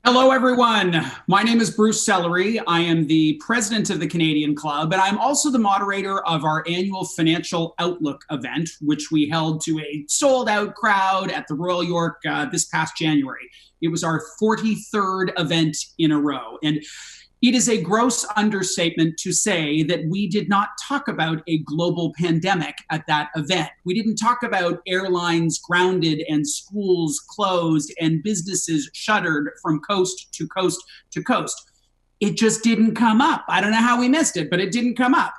Hello, everyone. My name is Bruce Sellery. I am the president of the Canadian Club, and I'm also the moderator of our annual Financial Outlook event, which we held to a sold-out crowd at the Royal York this past January. It was our 43rd event in a row, and it is a gross understatement to say that we did not talk about a global pandemic at that event. We didn't talk about airlines grounded and schools closed and businesses shuttered from coast to coast to coast. It just didn't come up. I don't know how we missed it, but it didn't come up.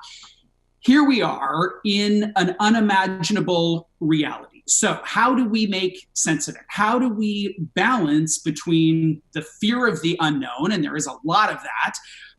Here we are in an unimaginable reality. So how do we make sense of it? How do we balance between the fear of the unknown, and there is a lot of that,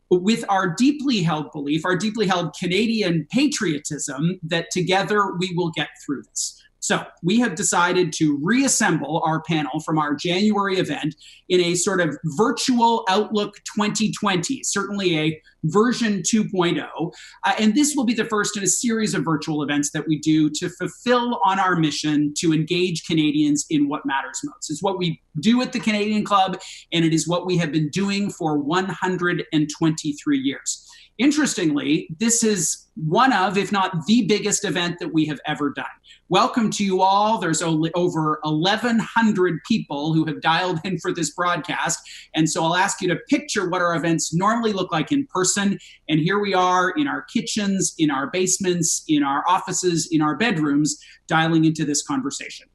with our deeply held belief, our deeply held Canadian patriotism that together we will get through this? So we have decided to reassemble our panel from our January event in a sort of virtual Outlook 2020, certainly a version 2.0. And this will be the first in a series of virtual events that we do to fulfill on our mission to engage Canadians in what matters most. It's what we do at the Canadian Club, and it is what we have been doing for 123 years. Interestingly, this is one of, if not the biggest event that we have ever done. Welcome to you all. There's over 1,100 people who have dialed in for this broadcast. And so I'll ask you to picture what our events normally look like in person. And here we are in our kitchens, in our basements, in our offices, in our bedrooms, dialing into this conversation.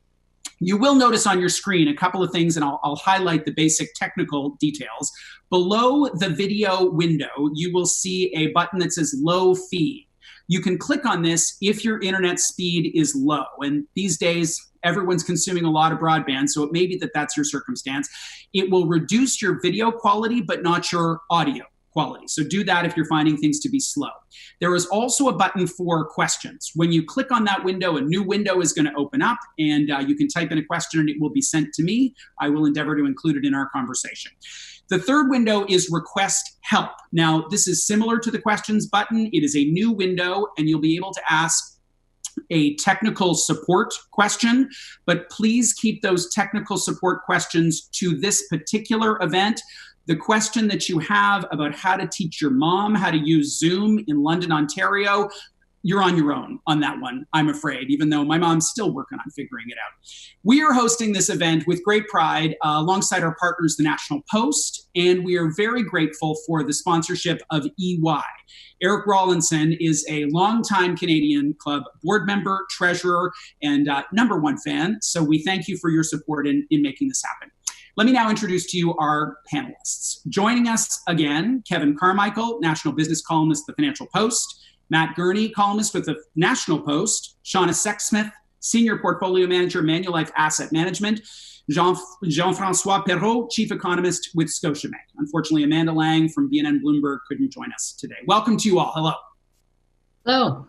You will notice on your screen a couple of things, and I'll highlight the basic technical details. Below the video window, you will see a button that says low feed. You can click on this if your internet speed is low. And these days, everyone's consuming a lot of broadband, so it may be that that's your circumstance. It will reduce your video quality, but not your audio quality. So do that if you're finding things to be slow. There is also a button for questions. When you click on that window, a new window is going to open up, and you can type in a question and it will be sent to me. I will endeavor to include it in our conversation. The third window is request help. Now, this is similar to the questions button. It is a new window, and you'll be able to ask a technical support question, but please keep those technical support questions to this particular event. The question that you have about how to teach your mom how to use Zoom in London, Ontario, you're on your own on that one, I'm afraid, even though my mom's still working on figuring it out. We are hosting this event with great pride alongside our partners, the National Post, and we are very grateful for the sponsorship of EY. Eric Rawlinson is a longtime Canadian Club board member, treasurer, and number one fan, so we thank you for your support in making this happen. Let me now introduce to you our panelists. Joining us again, Kevin Carmichael, national business columnist, The Financial Post, Matt Gurney, columnist with The National Post, Shauna Sexsmith, senior portfolio manager, Manulife Asset Management, Jean-François Perrault, chief economist with Scotiabank. Unfortunately, Amanda Lang from BNN Bloomberg couldn't join us today. Welcome to you all. Hello. Hello.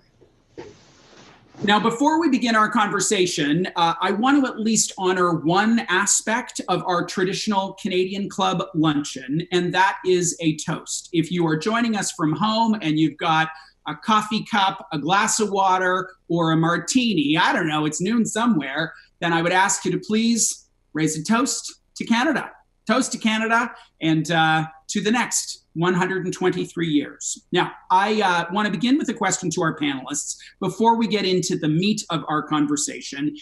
Now, before we begin our conversation, I want to at least honor one aspect of our traditional Canadian Club luncheon, and that is a toast. If you are joining us from home and you've got a coffee cup, a glass of water, or a martini, I don't know, it's noon somewhere, then I would ask you to please raise a toast to Canada. Toast to Canada and to the next 123 years. Now, I want to begin with a question to our panelists before we get into the meat of our conversation,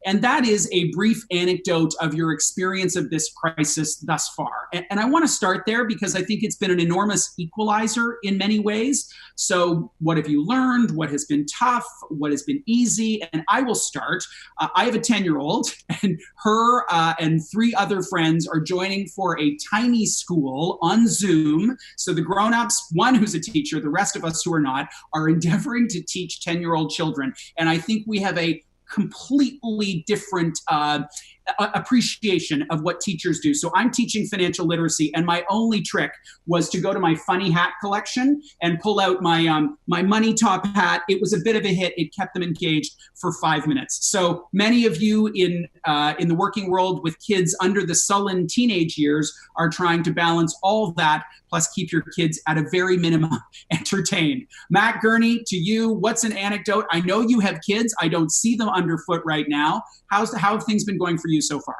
and that is a brief anecdote of your experience of this crisis thus far. And I want to start there because I think it's been an enormous equalizer in many ways. So what have you learned? What has been tough? What has been easy? And I will start. I have a 10-year-old, and her and three other friends are joining for a tiny school on Zoom. So the grown-ups, one who's a teacher, the rest of us who are not, are endeavoring to teach 10-year-old children. And I think we have a completely different appreciation of what teachers do. So I'm teaching financial literacy, and my only trick was to go to my funny hat collection and pull out my my money top hat. It was a bit of a hit. It kept them engaged for 5 minutes. So many of you in the working world with kids under the sullen teenage years are trying to balance all of that plus keep your kids at a very minimum entertained. Matt, Gurney, to you, what's an anecdote? I know you have kids. I don't see them underfoot right now. How have things been going for you so far?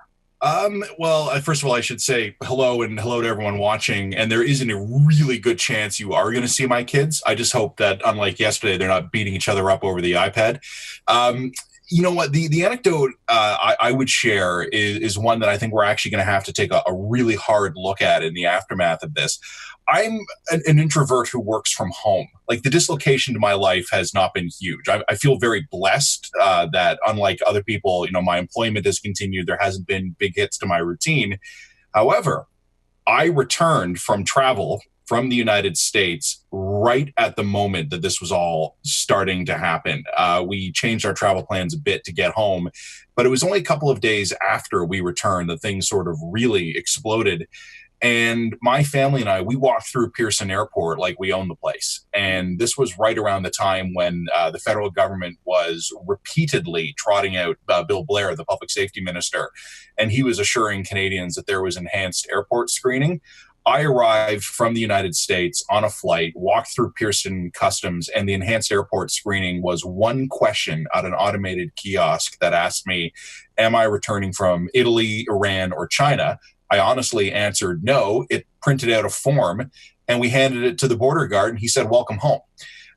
Well, first of all, I should say hello and hello to everyone watching. And there isn't a really good chance you are going to see my kids. I just hope that, unlike yesterday, they're not beating each other up over the iPad. You know what? The anecdote I would share is one that I think we're actually going to have to take a really hard look at in the aftermath of this. I'm an introvert who works from home. Like, the dislocation to my life has not been huge. I feel very blessed that, unlike other people, my employment has continued. There hasn't been big hits to my routine. However, I returned from travel from the United States right at the moment that this was all starting to happen. We changed our travel plans a bit to get home, but it was only a couple of days after we returned that things sort of really exploded. And my family and I, we walked through Pearson Airport like we own the place. And this was right around the time when the federal government was repeatedly trotting out Bill Blair, the public safety minister, and he was assuring Canadians that there was enhanced airport screening. I arrived from the United States on a flight, walked through Pearson Customs, and the enhanced airport screening was one question at an automated kiosk that asked me, am I returning from Italy, Iran, or China? I honestly answered no. It printed out a form, and we handed it to the border guard, and he said, welcome home.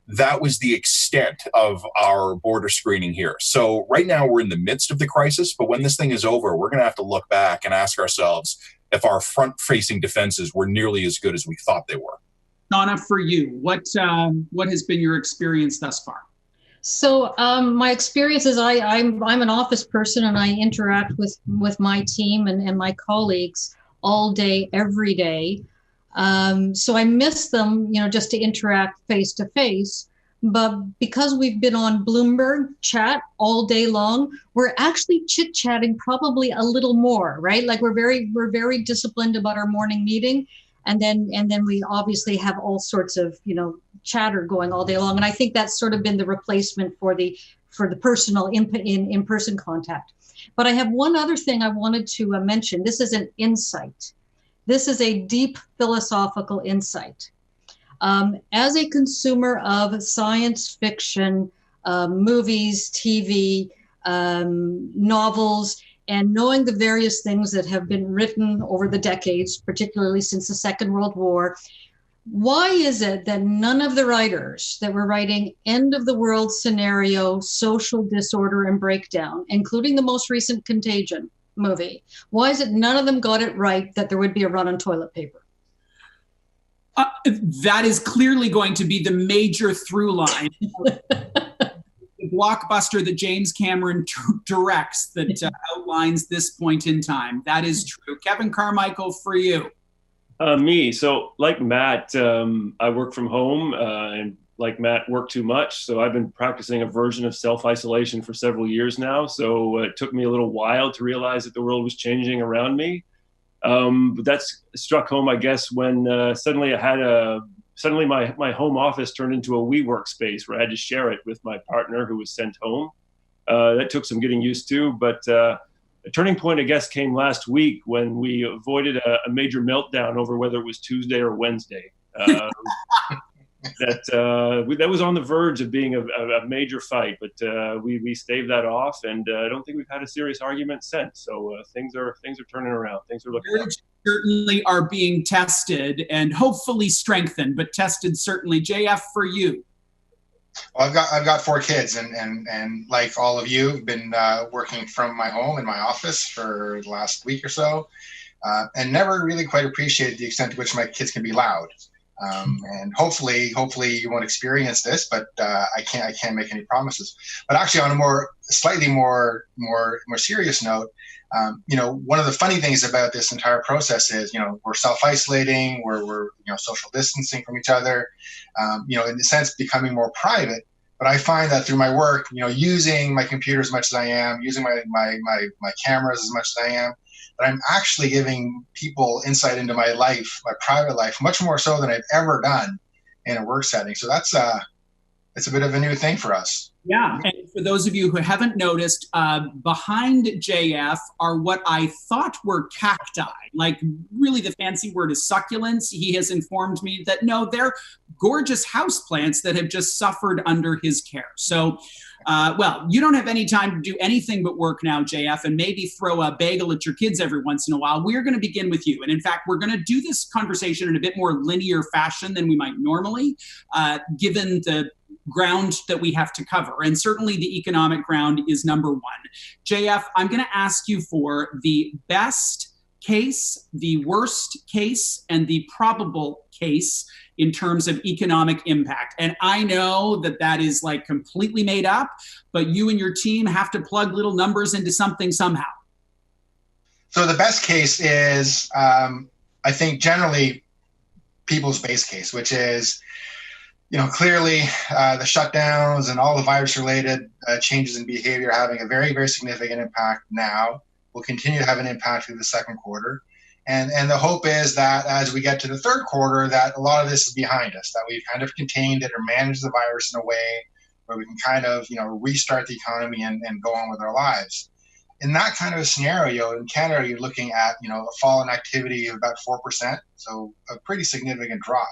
That was the extent of our border screening here. So right now we're in the midst of the crisis, but when this thing is over, we're going to have to look back and ask ourselves if our front-facing defenses were nearly as good as we thought they were. Shauna, for you, what has been your experience thus far? So my experience is I'm an office person, and I interact with my team and my colleagues all day, every day. So I miss them, just to interact face to face. But because we've been on Bloomberg chat all day long, we're actually chit-chatting probably a little more, right? Like we're very disciplined about our morning meeting. And then we obviously have all sorts of, chatter going all day long. And I think that's sort of been the replacement for the personal in-person contact. But I have one other thing I wanted to mention. This is an insight. This is a deep philosophical insight. As a consumer of science fiction, movies, TV, novels, and knowing the various things that have been written over the decades, particularly since the Second World War, why is it that none of the writers that were writing end of the world scenario, social disorder and breakdown, including the most recent Contagion movie, why is it none of them got it right that there would be a run on toilet paper? That is clearly going to be the major through line. The blockbuster that James Cameron directs that outlines this point in time. That is true. Kevin Carmichael, for you. Me. So like Matt, I work from home and like Matt, work too much. So I've been practicing a version of self-isolation for several years now. So it took me a little while to realize that the world was changing around me. But that's struck home, I guess, when suddenly my home office turned into a WeWork space where I had to share it with my partner who was sent home. That took some getting used to, but a turning point, I guess, came last week when we avoided a major meltdown over whether it was Tuesday or Wednesday. That was on the verge of being a major fight, but we staved that off, and I don't think we've had a serious argument since. So things are turning around. Things are looking up. Certainly are being tested and hopefully strengthened, but tested certainly. JF, for you. Well, I've got 4 kids, and like all of you, been working from my home in my office for the last week or so, and never really quite appreciated the extent to which my kids can be loud. And hopefully you won't experience this, but I can't make any promises. But actually, on a slightly more serious note, one of the funny things about this entire process is, we're self-isolating, we're social distancing from each other, in a sense becoming more private. But I find that through my work, using my computer as much as I am, using my cameras as much as I am, that I'm actually giving people insight into my life, my private life, much more so than I've ever done in a work setting. So it's a bit of a new thing for us. Yeah, and for those of you who haven't noticed, behind JF are what I thought were cacti. Like, really the fancy word is succulents. He has informed me that no, they're gorgeous houseplants that have just suffered under his care. So, well, you don't have any time to do anything but work now, JF, and maybe throw a bagel at your kids every once in a while. We're going to begin with you. And in fact, we're going to do this conversation in a bit more linear fashion than we might normally, given the ground that we have to cover. And certainly the economic ground is number one. JF, I'm going to ask you for the best case, the worst case, and the probable case in terms of economic impact. And I know that that is like completely made up, but you and your team have to plug little numbers into something somehow. So the best case is, I think, generally people's base case, which is, clearly the shutdowns and all the virus-related changes in behavior having a very, very significant impact now, will continue to have an impact through the second quarter. And the hope is that as we get to the third quarter, that a lot of this is behind us, that we've kind of contained it or managed the virus in a way where we can kind of, restart the economy and go on with our lives. In that kind of a scenario, in Canada, you're looking at, a fall in activity of about 4%, so a pretty significant drop.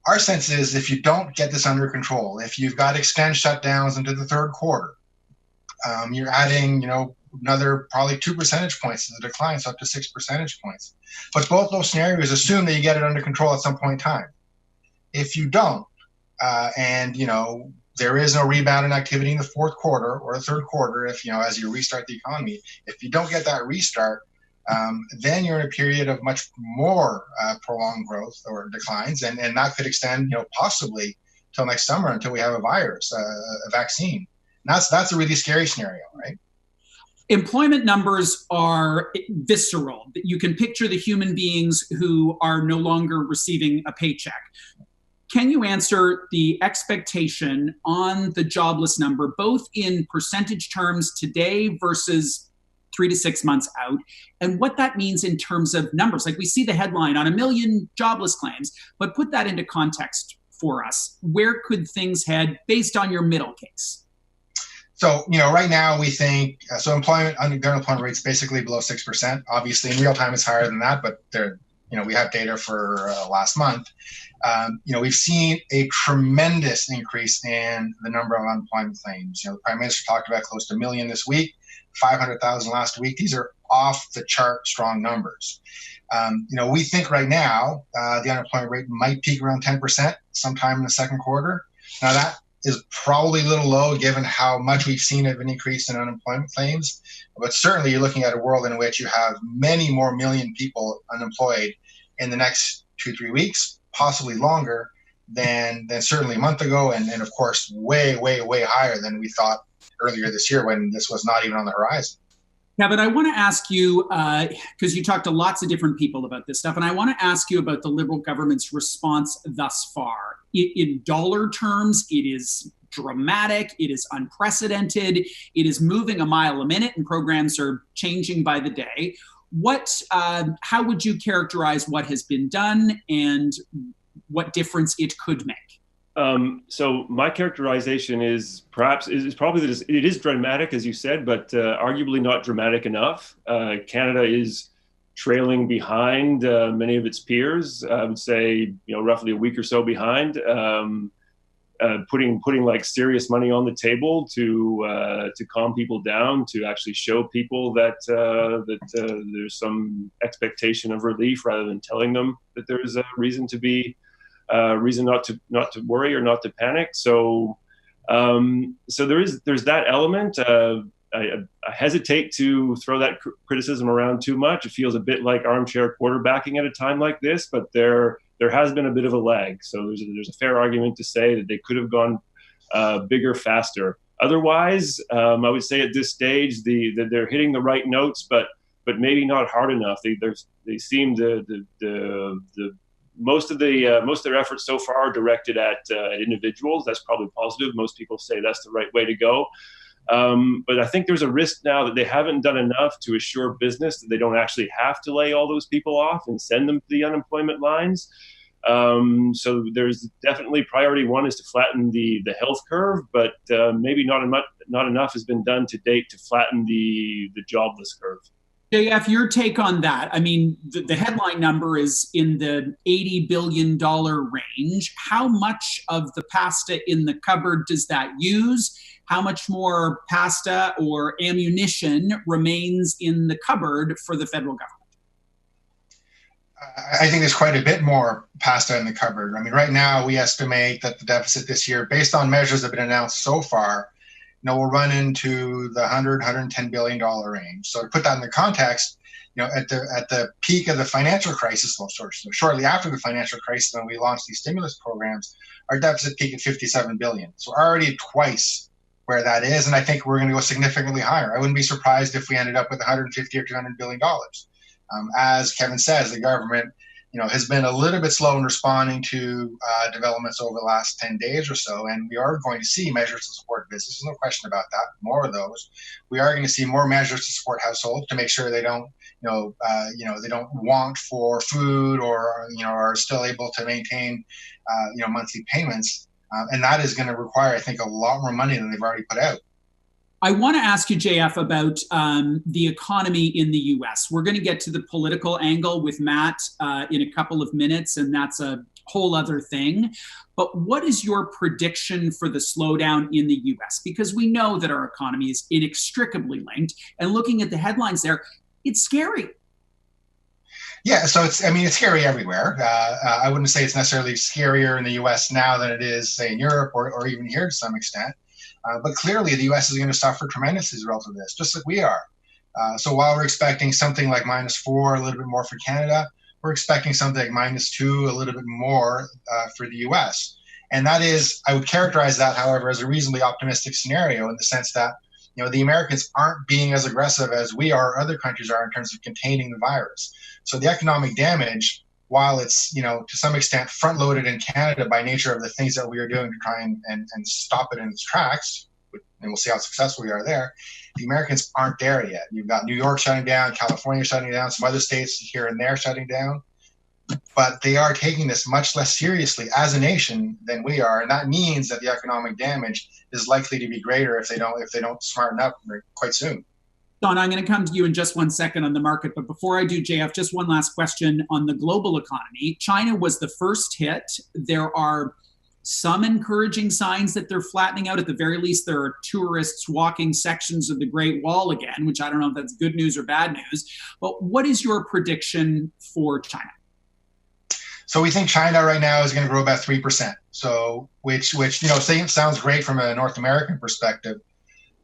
Our sense is if you don't get this under control, if you've got extended shutdowns into the third quarter, you're adding, another probably 2 percentage points to the decline, so up to 6 percentage points. But both those scenarios assume that you get it under control at some point in time. If you don't, and there is no rebound in activity in the fourth quarter or the third quarter, if as you restart the economy, if you don't get that restart, then you're in a period of much more prolonged growth or declines, and that could extend, possibly till next summer until we have a virus, a vaccine. And that's a really scary scenario, right? Employment numbers are visceral. You can picture the human beings who are no longer receiving a paycheck. Can you answer the expectation on the jobless number, both in percentage terms today versus 3 to 6 months out, and what that means in terms of numbers? Like, we see the headline on 1 million jobless claims, but put that into context for us. Where could things head based on your middle case? So, right now we think, the unemployment rate's basically below 6%. Obviously, in real time it's higher than that, but we have data for last month. We've seen a tremendous increase in the number of unemployment claims. The Prime Minister talked about close to 1 million this week, 500,000 last week. These are off the chart strong numbers. We think right now the unemployment rate might peak around 10% sometime in the second quarter. Now that is probably a little low given how much we've seen of an increase in unemployment claims. But certainly you're looking at a world in which you have many more million people unemployed in the next 2-3 weeks, possibly longer than certainly a month ago. And of course, way, way, way higher than we thought earlier this year when this was not even on the horizon. Kevin, I want to ask you, because you talked to lots of different people about this stuff, and I want to ask you about the Liberal government's response thus far. In dollar terms, it is dramatic, it is unprecedented, it is moving a mile a minute, and programs are changing by the day. How would you characterize what has been done and what difference it could make? So my characterization is probably that it is dramatic, as you said, but arguably not dramatic enough. Canada is trailing behind many of its peers. I would say, roughly a week or so behind, putting like serious money on the table to calm people down, to actually show people that there's some expectation of relief rather than telling them that there's a reason to be. Reason not to worry or not to panic. So there's that element. I hesitate to throw that criticism around too much. It feels a bit like armchair quarterbacking at a time like this, but there has been a bit of a lag. So there's a fair argument to say that they could have gone bigger, faster. Otherwise, I would say at this stage that they're hitting the right notes, but maybe not hard enough. They seem the most of their efforts so far are directed at individuals. That's probably positive. Most people say that's the right way to go. But I think there's a risk now that they haven't done enough to assure business that they don't actually have to lay all those people off and send them to the unemployment lines. So there's definitely priority one is to flatten the health curve, but maybe not enough has been done to date to flatten the jobless curve. JF, your take on that? I mean, the headline number is in the $80 billion range. How much of the pasta in the cupboard does that use? How much more pasta or ammunition remains in the cupboard for the federal government? I think there's quite a bit more pasta in the cupboard. I mean, right now we estimate that the deficit this year, based on measures that have been announced so far, we'll run into the $110 billion range. So to put that in the context, at the peak of the financial crisis, shortly after the financial crisis, when we launched these stimulus programs, our deficit peaked at $57 billion. So already twice where that is, and I think we're going to go significantly higher. I wouldn't be surprised if we ended up with $150 or $200 billion. As Kevin says, the government, has been a little bit slow in responding to developments over the last 10 days or so, and we are going to see measures to support businesses. No question about that. More of those. We are going to see more measures to support households to make sure they don't, they don't want for food or are still able to maintain, monthly payments, and that is going to require, I think, a lot more money than they've already put out. I want to ask you, JF, about the economy in the U.S. We're going to get to the political angle with Matt in a couple of minutes, and that's a whole other thing. But what is your prediction for the slowdown in the U.S.? Because we know that our economy is inextricably linked, and looking at the headlines there, it's scary. Yeah, so it's scary everywhere. I wouldn't say it's necessarily scarier in the U.S. now than it is, say, in Europe or even here to some extent. But clearly, the U.S. is going to suffer tremendously as a result of this, just like we are. So while we're expecting something like -4, a little bit more for Canada, we're expecting something like -2, a little bit more for the U.S. And that is, I would characterize that, however, as a reasonably optimistic scenario in the sense that, the Americans aren't being as aggressive as we are, or other countries are, in terms of containing the virus. So the economic damage, while it's, to some extent front-loaded in Canada by nature of the things that we are doing to try and stop it in its tracks, and we'll see how successful we are there, the Americans aren't there yet. You've got New York shutting down, California shutting down, some other states here and there shutting down. But they are taking this much less seriously as a nation than we are, and that means that the economic damage is likely to be greater if they don't smarten up quite soon. Shauna, I'm going to come to you in just 1 second on the market. But before I do, JF, just one last question on the global economy. China was the first hit. There are some encouraging signs that they're flattening out. At the very least, there are tourists walking sections of the Great Wall again, which I don't know if that's good news or bad news. But what is your prediction for China? So we think China right now is going to grow about 3%. So which sounds great from a North American perspective.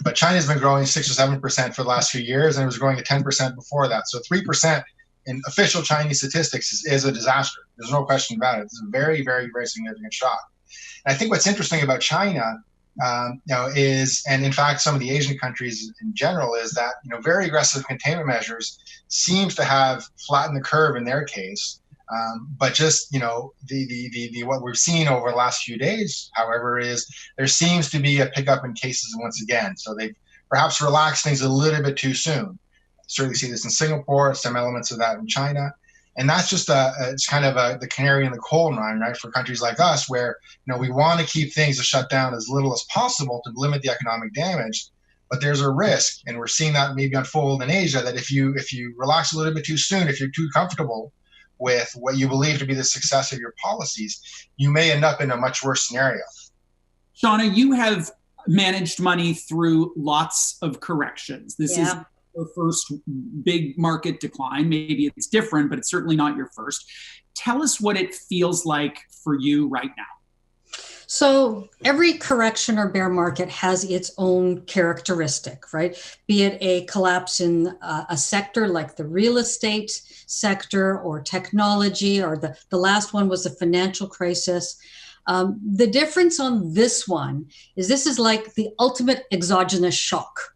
But China's been growing 6 or 7% for the last few years, and it was growing at 10% before that. So 3% in official Chinese statistics is a disaster. There's no question about it. It's a very, very, very significant shock. And I think what's interesting about China, is, and in fact some of the Asian countries in general, is that very aggressive containment measures seems to have flattened the curve in their case. But just the what we've seen over the last few days, however, is there seems to be a pickup in cases once again. So they've perhaps relaxed things a little bit too soon. Certainly see this in Singapore, some elements of that in China, and that's just it's kind of the canary in the coal mine, right, for countries like us, where we want to keep things shut down as little as possible to limit the economic damage. But there's a risk, and we're seeing that maybe unfold in Asia, that if you relax a little bit too soon, if you're too comfortable with what you believe to be the success of your policies, you may end up in a much worse scenario. Shauna, you have managed money through lots of corrections. This is your first big market decline. Maybe it's different, but it's certainly not your first. Tell us what it feels like for you right now. So every correction or bear market has its own characteristic, right? Be it a collapse in a sector like the real estate sector or technology, or the last one was the financial crisis. The difference on this one is this is like the ultimate exogenous shock,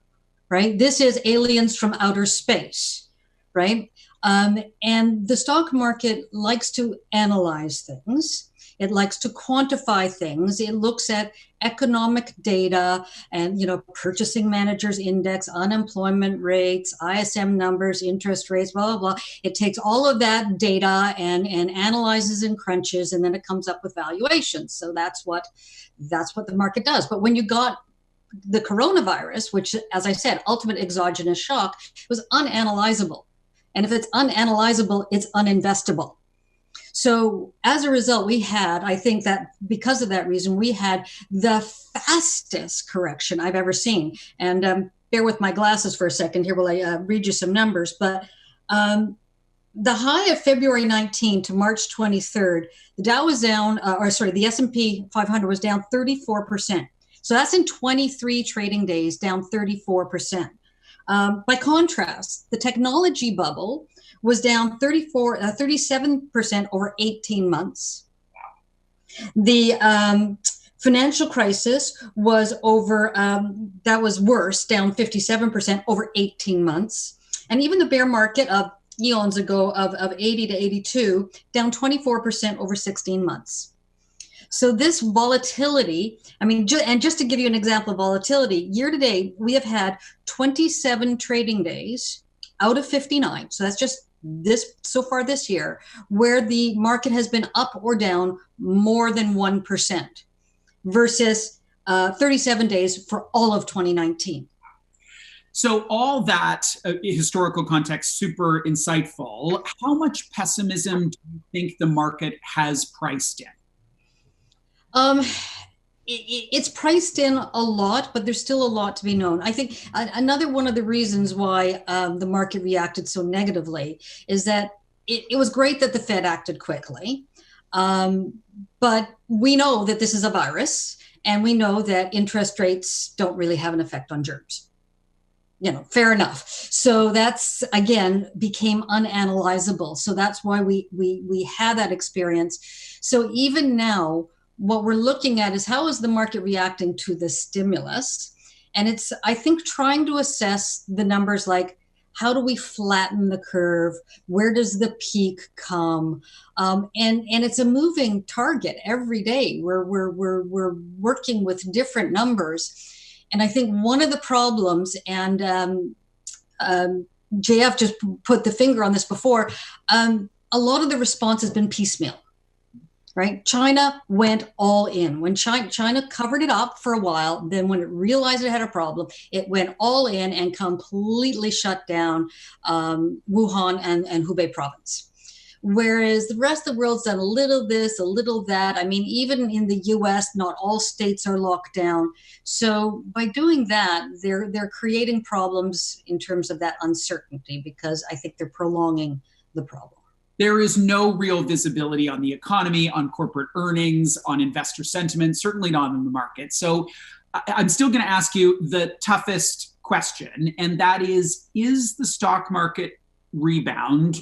right? This is aliens from outer space, right? And the stock market likes to analyze things. It likes to quantify things. It looks at economic data and, purchasing managers index, unemployment rates, ISM numbers, interest rates, blah, blah, blah. It takes all of that data and analyzes and crunches, and then it comes up with valuations. So that's what the market does. But when you got the coronavirus, which, as I said, ultimate exogenous shock, was unanalyzable. And if it's unanalyzable, it's uninvestable. So as a result, we had, I think that because of that reason, we had the fastest correction I've ever seen. And bear with my glasses for a second here while I read you some numbers. But the high of February 19 to March 23rd, the Dow was down, the S&P 500 was down 34%. So that's in 23 trading days, down 34%. By contrast, the technology bubble was down 37% over 18 months. The financial crisis was that was worse, down 57% over 18 months. And even the bear market of eons ago of 80 to 82, down 24% over 16 months. So this volatility, and just to give you an example of volatility, year to date, we have had 27 trading days out of 59. So that's just so far this year, where the market has been up or down more than 1% versus 37 days for all of 2019. So all that historical context, super insightful. How much pessimism do you think the market has priced in? It's priced in a lot, but there's still a lot to be known. I think another one of the reasons why the market reacted so negatively is that it was great that the Fed acted quickly, but we know that this is a virus, and we know that interest rates don't really have an effect on germs. Fair enough. So that's, again, became unanalyzable. So that's why we had that experience. So even now, what we're looking at is how is the market reacting to the stimulus? And it's, I think, trying to assess the numbers like, how do we flatten the curve? Where does the peak come? And it's a moving target every day. We're working with different numbers. And I think one of the problems, and JF just put the finger on this before, a lot of the response has been piecemeal. Right? China went all in. When China covered it up for a while, then when it realized it had a problem, it went all in and completely shut down Wuhan and Hubei province. Whereas the rest of the world's done a little this, a little that. Even in the US, not all states are locked down. So by doing that, they're creating problems in terms of that uncertainty, because I think they're prolonging the problem. There is no real visibility on the economy, on corporate earnings, on investor sentiment, certainly not in the market. So I'm still going to ask you the toughest question, and that is the stock market rebound,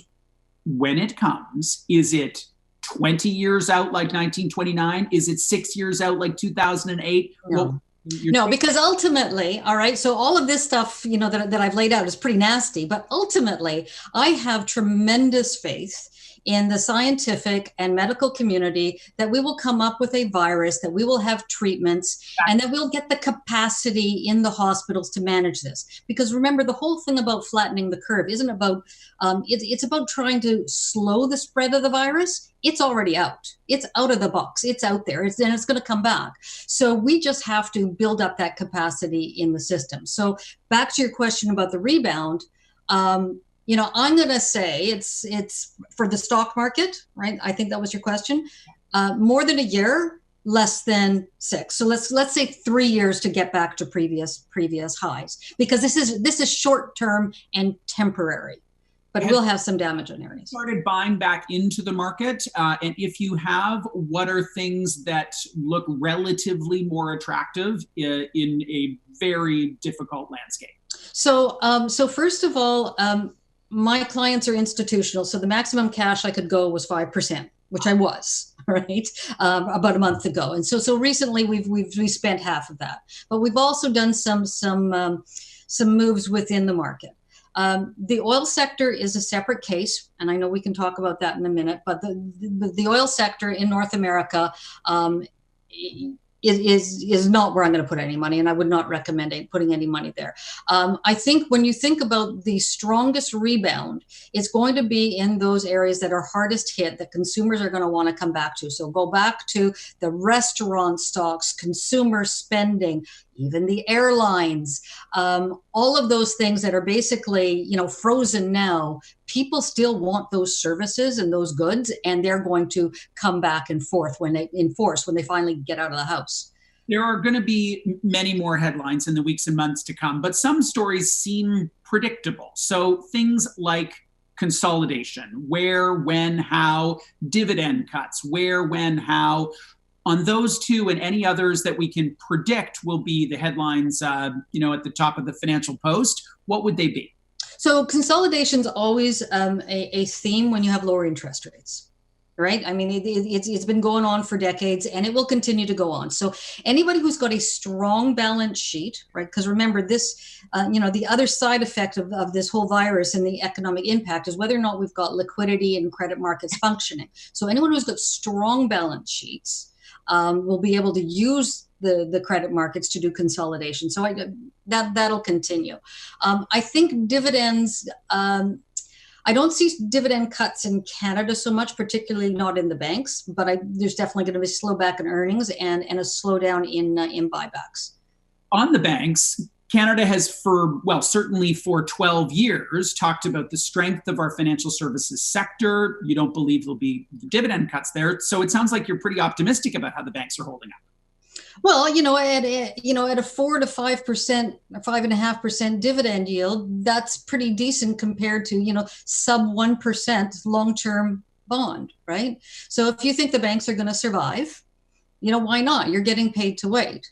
when it comes, is it 20 years out like 1929? Is it 6 years out like 2008? No. Well, no, because ultimately, all right, so all of this stuff, that I've laid out is pretty nasty, but ultimately I have tremendous faith in the scientific and medical community that we will come up with a virus, that we will have treatments, and that we'll get the capacity in the hospitals to manage this. Because remember, the whole thing about flattening the curve isn't about, it's about trying to slow the spread of the virus. It's already out. It's out of the box. It's out there. And it's going to come back. So we just have to build up that capacity in the system. So back to your question about the rebound, I'm going to say it's for the stock market, right? I think that was your question. More than a year, less than 6. So let's say 3 years to get back to previous highs, because this is short term and temporary. But we'll have some damage on areas. Started buying back into the market, and if you have, what are things that look relatively more attractive in a very difficult landscape? So first of all, my clients are institutional, so the maximum cash I could go was 5%, which I was, right, about a month ago. And so recently we spent half of that, but we've also done some moves within the market. The oil sector is a separate case, and I know we can talk about that in a minute, but the oil sector in North America is not where I'm going to put any money, and I would not recommend putting any money there. I think when you think about the strongest rebound, it's going to be in those areas that are hardest hit, that consumers are going to want to come back to. So go back to the restaurant stocks, consumer spending, even the airlines, all of those things that are basically, frozen now. People still want those services and those goods, and they're going to come back in force when they finally get out of the house. There are going to be many more headlines in the weeks and months to come, but some stories seem predictable. So things like consolidation, where, when, how, dividend cuts, where, when, how. On those two and any others that we can predict will be the headlines, at the top of the Financial Post, what would they be? So consolidation is always a theme when you have lower interest rates, right? I mean, it's been going on for decades, and it will continue to go on. So anybody who's got a strong balance sheet, right? Because remember this, the other side effect of this whole virus and the economic impact is whether or not we've got liquidity and credit markets functioning. So anyone who's got strong balance sheets will be able to use the credit markets to do consolidation. So that'll continue. I think dividends, I don't see dividend cuts in Canada so much, particularly not in the banks, but there's definitely going to be a slow back in earnings and a slowdown in buybacks. On the banks, Canada has certainly for 12 years talked about the strength of our financial services sector. You don't believe there'll be dividend cuts there. So it sounds like you're pretty optimistic about how the banks are holding up. Well, at a 4 to 5%, 5.5% dividend yield, that's pretty decent compared to, sub 1% long-term bond, right? So if you think the banks are going to survive, why not? You're getting paid to wait.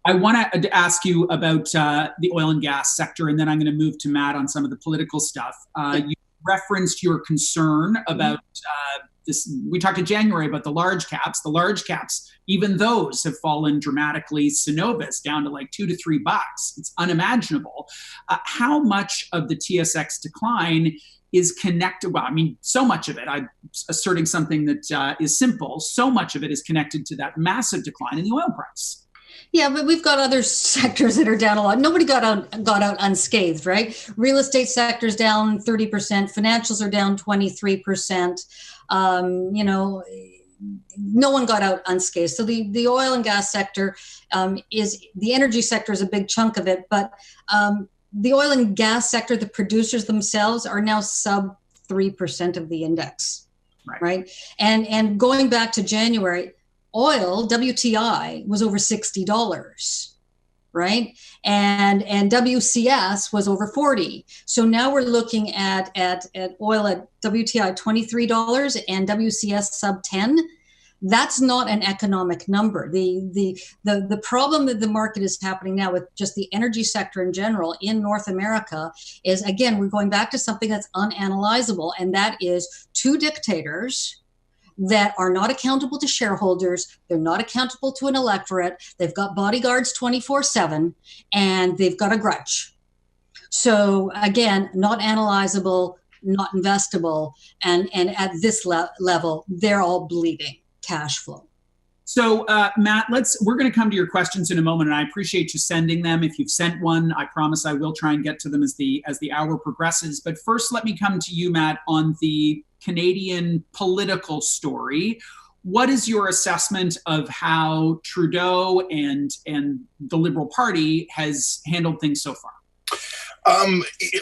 I want to ask you about the oil and gas sector, and then I'm going to move to Matt on some of the political stuff. You referenced your concern about this. We talked in January about the large caps. The large caps, even those have fallen dramatically. Cenovus down to like $2 to $3. It's unimaginable. How much of the TSX decline is connected? Well, I mean, so much of it, I'm asserting something that is simple. So much of it is connected to that massive decline in the oil price. Yeah, but we've got other sectors that are down a lot. Nobody got out unscathed, right? Real estate sector's down 30%. Financials are down 23%. No one got out unscathed. So the oil and gas sector the energy sector is a big chunk of it, but the oil and gas sector, the producers themselves are now sub 3% of the index, right? And going back to January, oil, WTI, was over $60, right? And WCS was over 40. So now we're looking at oil at WTI $23 and WCS sub 10. That's not an economic number. The problem that the market is happening now with just the energy sector in general in North America is, again, we're going back to something that's unanalyzable, and that is two dictators that are not accountable to shareholders. They're not accountable to an electorate. They've got bodyguards 24/7, and they've got a grudge. So again, not analyzable, not investable, and at this level, they're all bleeding cash flow. So Matt, we're going to come to your questions in a moment, and I appreciate you sending them. If you've sent one, I promise I will try and get to them as the hour progresses. But first, let me come to you, Matt, on the Canadian political story. What is your assessment of how Trudeau and the Liberal Party has handled things so far?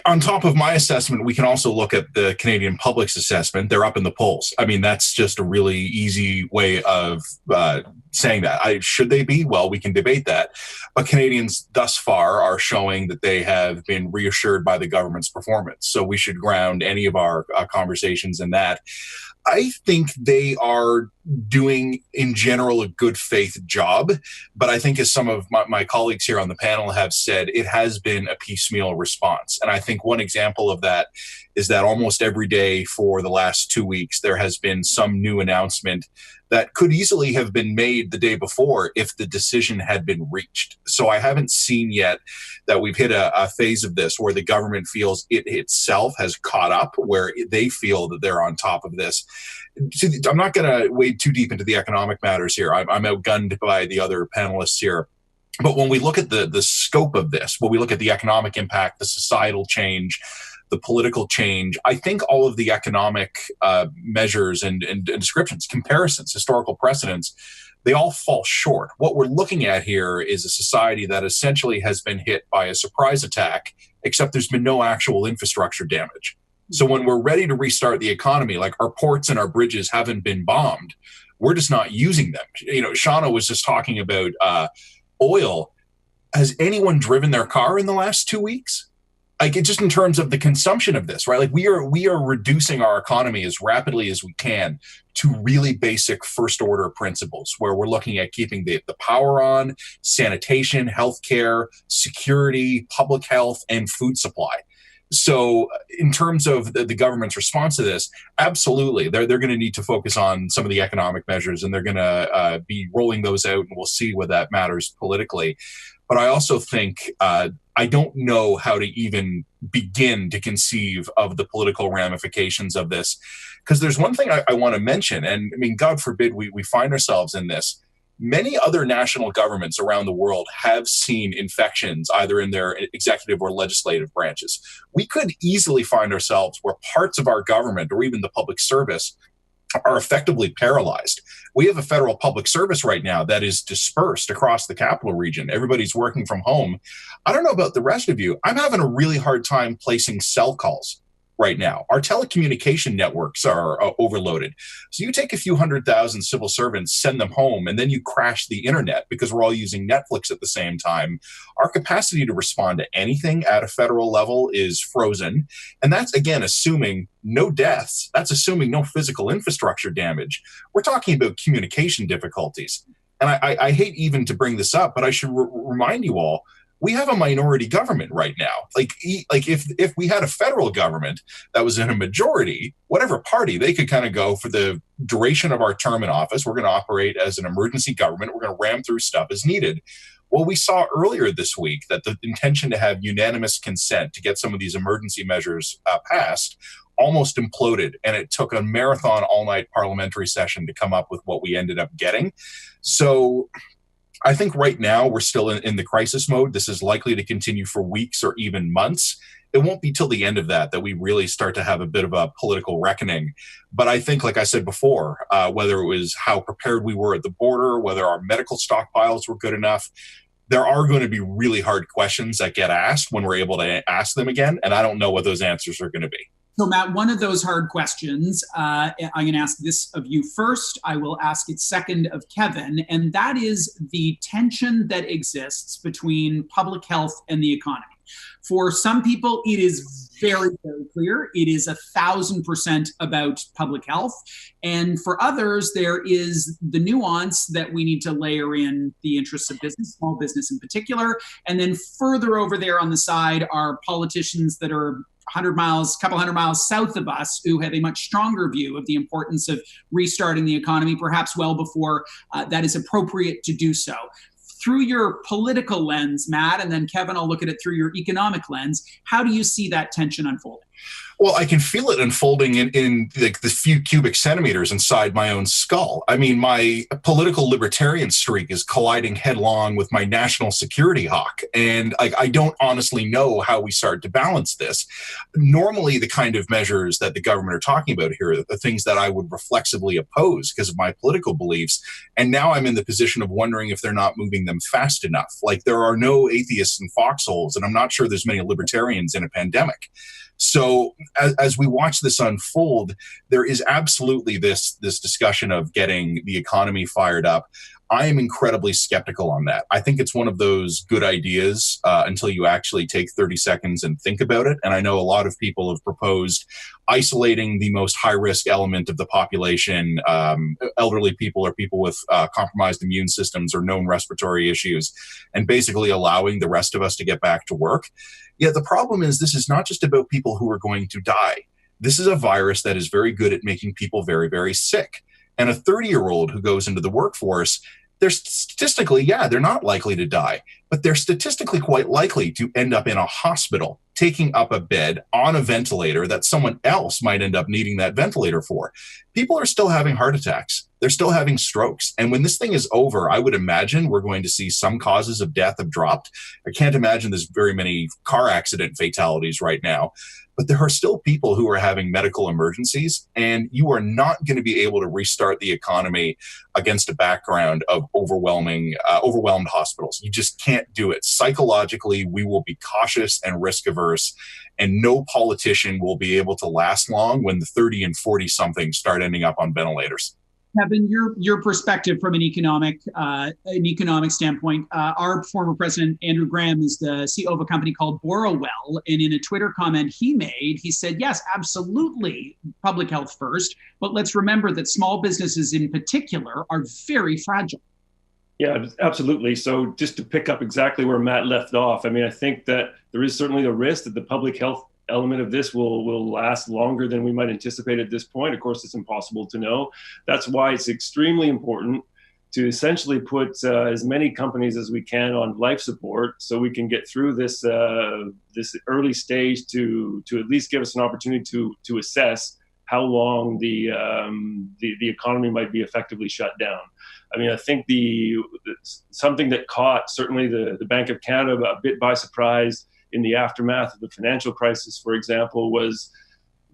On top of my assessment, we can also look at the Canadian public's assessment. They're up in the polls. I mean, that's just a really easy way of saying that. Should they be? Well, we can debate that. But Canadians thus far are showing that they have been reassured by the government's performance. So we should ground any of our conversations in that. I think they are doing, in general, a good faith job. But I think, as some of my colleagues here on the panel have said, it has been a piecemeal response. And I think one example of that is that almost every day for the last 2 weeks, there has been some new announcement that could easily have been made the day before if the decision had been reached. So I haven't seen yet that we've hit a phase of this where the government feels it itself has caught up, where they feel that they're on top of this. I'm not going to wade too deep into the economic matters here. I'm outgunned by the other panelists here. But when we look at the scope of this, when we look at the economic impact, the societal change, the political change, I think all of the economic measures and descriptions, comparisons, historical precedents, they all fall short. What we're looking at here is a society that essentially has been hit by a surprise attack, except there's been no actual infrastructure damage. So when we're ready to restart the economy, like our ports and our bridges haven't been bombed, we're just not using them. You know, Shauna was just talking about oil. Has anyone driven their car in the last 2 weeks? Like, just in terms of the consumption of this, right? Like we are reducing our economy as rapidly as we can to really basic first order principles, where we're looking at keeping the power on, sanitation, healthcare, security, public health, and food supply. So in terms of the government's response to this, absolutely, they're going to need to focus on some of the economic measures, and they're going to be rolling those out, and we'll see whether that matters politically. But I also think I don't know how to even begin to conceive of the political ramifications of this, because there's one thing I want to mention, and I mean, God forbid we find ourselves in this. Many other national governments around the world have seen infections either in their executive or legislative branches. We could easily find ourselves where parts of our government or even the public service are effectively paralyzed. We have a federal public service right now that is dispersed across the capital region. Everybody's working from home. I don't know about the rest of you. I'm having a really hard time placing cell calls right now. Our telecommunication networks are overloaded. So you take a few 100,000 civil servants, send them home, and then you crash the internet because we're all using Netflix at the same time. Our capacity to respond to anything at a federal level is frozen. And that's, again, assuming no deaths. That's assuming no physical infrastructure damage. We're talking about communication difficulties. And I hate even to bring this up, but I should remind you all, we have a minority government right now. Like if we had a federal government that was in a majority, whatever party, they could kind of go for the duration of our term in office. We're going to operate as an emergency government. We're going to ram through stuff as needed. Well, we saw earlier this week that the intention to have unanimous consent to get some of these emergency measures passed almost imploded. And it took a marathon all-night parliamentary session to come up with what we ended up getting. So I think right now we're still in the crisis mode. This is likely to continue for weeks or even months. It won't be till the end of that we really start to have a bit of a political reckoning. But I think, like I said before, whether it was how prepared we were at the border, whether our medical stockpiles were good enough, there are going to be really hard questions that get asked when we're able to ask them again. And I don't know what those answers are going to be. So, Matt, one of those hard questions, I'm going to ask this of you first. I will ask it second of Kevin, and that is the tension that exists between public health and the economy. For some people, it is very, very clear. It is 1,000% about public health. And for others, there is the nuance that we need to layer in the interests of business, small business in particular. And then further over there on the side are politicians that are 100 miles, couple hundred miles south of us, who have a much stronger view of the importance of restarting the economy, perhaps well before that is appropriate to do so. Through your political lens, Matt, and then Kevin, I'll look at it through your economic lens. How do you see that tension unfolding? Well, I can feel it unfolding in the few cubic centimeters inside my own skull. I mean, my political libertarian streak is colliding headlong with my national security hawk. And I don't honestly know how we start to balance this. Normally, the kind of measures that the government are talking about here are the things that I would reflexively oppose because of my political beliefs. And now I'm in the position of wondering if they're not moving them fast enough. Like, there are no atheists in foxholes, and I'm not sure there's many libertarians in a pandemic. So as we watch this unfold, there is absolutely this discussion of getting the economy fired up. I am incredibly skeptical on that. I think it's one of those good ideas until you actually take 30 seconds and think about it. And I know a lot of people have proposed isolating the most high-risk element of the population, elderly people or people with compromised immune systems or known respiratory issues, and basically allowing the rest of us to get back to work. Yeah, the problem is this is not just about people who are going to die. This is a virus that is very good at making people very, very sick. And a 30-year-old who goes into the workforce, they're statistically, yeah, they're not likely to die, but they're statistically quite likely to end up in a hospital, taking up a bed on a ventilator that someone else might end up needing that ventilator for. People are still having heart attacks. They're still having strokes. And when this thing is over, I would imagine we're going to see some causes of death have dropped. I can't imagine there's very many car accident fatalities right now. But there are still people who are having medical emergencies, and you are not going to be able to restart the economy against a background of overwhelmed hospitals. You just can't do it. Psychologically, we will be cautious and risk averse, and no politician will be able to last long when the 30 and 40 something start ending up on ventilators. Kevin, your perspective from an economic standpoint. Our former president, Andrew Graham, is the CEO of a company called Borrowell. And in a Twitter comment he made, he said, yes, absolutely, public health first. But let's remember that small businesses in particular are very fragile. Yeah, absolutely. So just to pick up exactly where Matt left off, I mean, I think that there is certainly the risk that the public health element of this will last longer than we might anticipate at this point. Of course, it's impossible to know. That's why it's extremely important to essentially put as many companies as we can on life support, so we can get through this this early stage to at least give us an opportunity to assess how long the economy might be effectively shut down. I mean, I think something that caught certainly the Bank of Canada a bit by surprise in the aftermath of the financial crisis, for example, was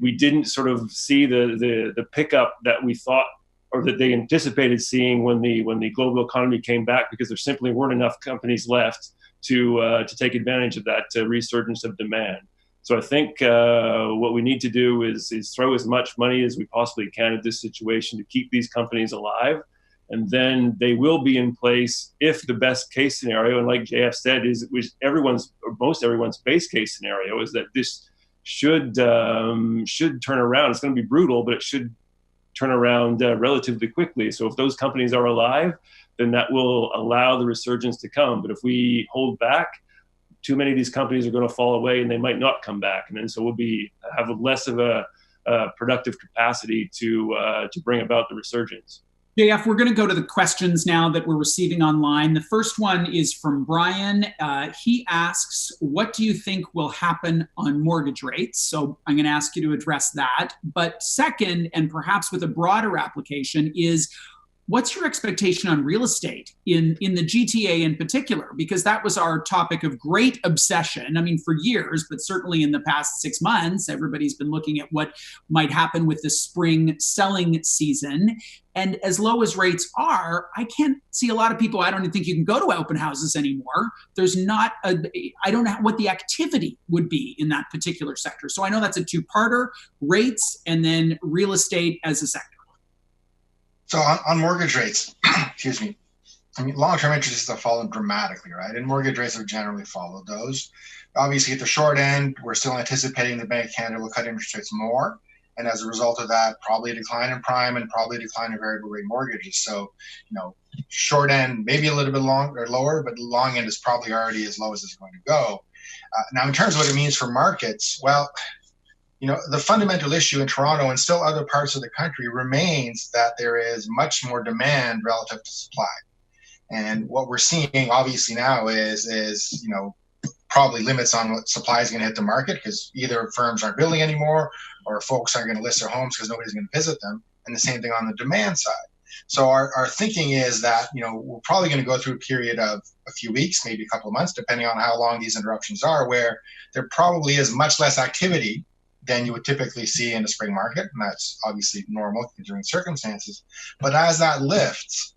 we didn't sort of see the pickup that we thought or that they anticipated seeing when the global economy came back, because there simply weren't enough companies left to take advantage of that resurgence of demand. So I think what we need to do is throw as much money as we possibly can at this situation to keep these companies alive. And then they will be in place if the best case scenario, and like JF said, most everyone's base case scenario is that this should turn around. It's going to be brutal, but it should turn around relatively quickly. So if those companies are alive, then that will allow the resurgence to come. But if we hold back, too many of these companies are going to fall away and they might not come back. And then so we'll have less of a productive capacity to bring about the resurgence. JF, we're going to go to the questions now that we're receiving online. The first one is from Brian. He asks, what do you think will happen on mortgage rates? So I'm going to ask you to address that. But second, and perhaps with a broader application, is what's your expectation on real estate in the GTA in particular? Because that was our topic of great obsession. I mean, for years, but certainly in the past 6 months, everybody's been looking at what might happen with the spring selling season. And as low as rates are, I can't see a lot of people. I don't even think you can go to open houses anymore. There's not I don't know what the activity would be in that particular sector. So I know that's a two-parter: rates and then real estate as a sector. So on mortgage rates, excuse me, I mean, long-term interest rates have fallen dramatically, right? And mortgage rates have generally followed those. Obviously, at the short end, we're still anticipating the Bank of Canada will cut interest rates more. And as a result of that, probably a decline in prime and probably a decline in variable rate mortgages. So, short end, maybe a little bit lower, but the long end is probably already as low as it's going to go. Now, in terms of what it means for markets, well, the fundamental issue in Toronto and still other parts of the country remains that there is much more demand relative to supply. And what we're seeing obviously now is probably limits on what supply is going to hit the market, because either firms aren't building anymore or folks aren't going to list their homes because nobody's going to visit them. And the same thing on the demand side. So our thinking is that, we're probably going to go through a period of a few weeks, maybe a couple of months, depending on how long these interruptions are, where there probably is much less activity than you would typically see in the spring market. And that's obviously normal considering circumstances. But as that lifts,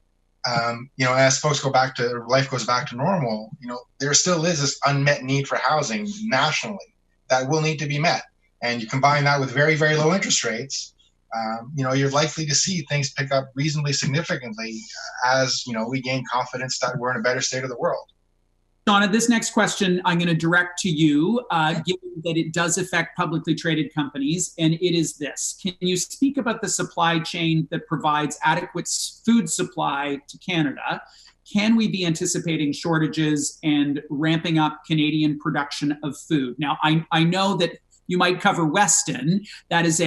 as folks life goes back to normal, there still is this unmet need for housing nationally that will need to be met. And you combine that with very, very low interest rates, you're likely to see things pick up reasonably significantly as, we gain confidence that we're in a better state of the world. Shauna, this next question I'm going to direct to you, given that it does affect publicly traded companies, and it is this. Can you speak about the supply chain that provides adequate food supply to Canada? Can we be anticipating shortages and ramping up Canadian production of food? Now, I know that you might cover Weston. That is